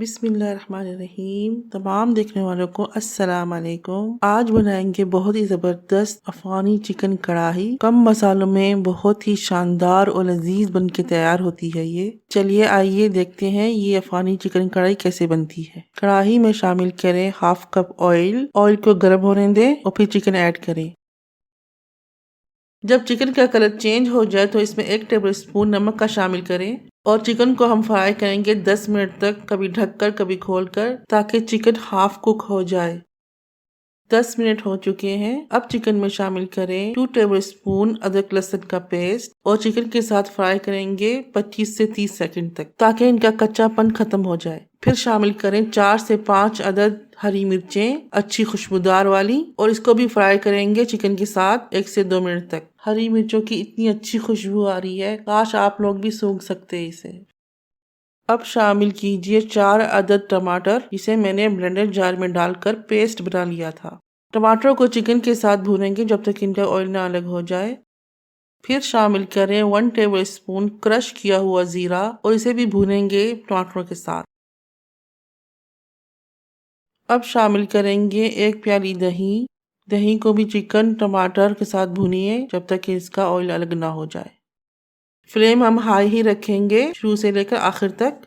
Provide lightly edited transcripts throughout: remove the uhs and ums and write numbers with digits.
बिस्मिल्लाहिर्रहमानिर्रहीम। तमाम देखने वालों को अस्सलाम वालेकुम। आज बनाएंगे बहुत ही ज़बरदस्त अफ़गानी चिकन कढ़ाई। कम मसालों में बहुत ही शानदार और लजीज बन के तैयार होती है ये। चलिए आइए देखते हैं ये अफ़गानी चिकन कढ़ाई कैसे बनती है। कढ़ाई में शामिल करें हाफ कप ऑयल। ऑयल को गर्म होने दें और फिर चिकन ऐड करें। जब चिकन का कलर चेंज हो जाए तो इसमें 1 टेबल स्पून नमक का शामिल करें और चिकन को हम फ्राई करेंगे 10 मिनट तक, कभी ढककर कभी खोलकर, ताकि चिकन हाफ कुक हो जाए। 10 मिनट हो चुके हैं। अब चिकन में शामिल करें 2 टेबल स्पून अदरक लहसुन का पेस्ट और चिकन के साथ फ्राई करेंगे 25 से 30 सेकंड तक, ताकि इनका कच्चापन खत्म हो जाए। फिर शामिल करें 4 से 5 अदद हरी मिर्चें अच्छी खुशबूदार वाली और इसको भी फ्राई करेंगे चिकन के साथ 1 से 2 मिनट तक। हरी मिर्चों की इतनी अच्छी खुशबू आ रही है, काश आप लोग भी सूंघ सकते इसे। अब शामिल कीजिए 4 अदद टमाटर, जिसे मैंने ब्लेंडर जार में डालकर पेस्ट बना लिया था। टमाटरों को चिकन के साथ भूनेंगे जब तक इनका ऑयल ना अलग हो जाए। फिर शामिल करें 1 टेबल स्पून क्रश किया हुआ जीरा और इसे भी भूनेंगे टमाटरों के साथ। अब शामिल करेंगे 1 प्याली दही। दही को भी चिकन टमाटर के साथ भूनिए जब तक कि इसका ऑयल अलग ना हो जाए। फ्लेम हम हाई ही रखेंगे शुरू से लेकर आखिर तक।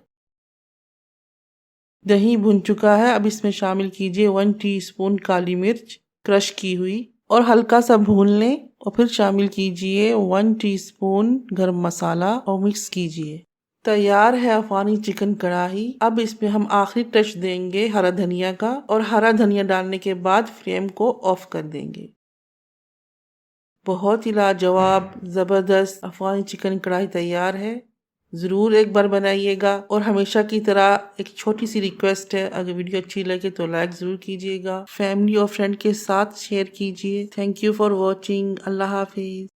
दही भुन चुका है। अब इसमें शामिल कीजिए 1 टीस्पून काली मिर्च क्रश की हुई और हल्का सा भून लें और फिर शामिल कीजिए 1 टीस्पून गरम मसाला और मिक्स कीजिए। तैयार है अफ़गानी चिकन कढ़ाई। अब इसमें हम आखिरी टच देंगे हरा धनिया का और हरा धनिया डालने के बाद फ्लेम को ऑफ कर देंगे। बहुत ही लाजवाब ज़बरदस्त अफ़गानी चिकन कढ़ाई तैयार है। ज़रूर एक बार बनाइएगा। और हमेशा की तरह एक छोटी सी रिक्वेस्ट है, अगर वीडियो अच्छी लगे तो लाइक ज़रूर कीजिएगा। फैमिली और फ्रेंड के साथ शेयर कीजिए। Thank you for watching. अल्लाह हाफिज़।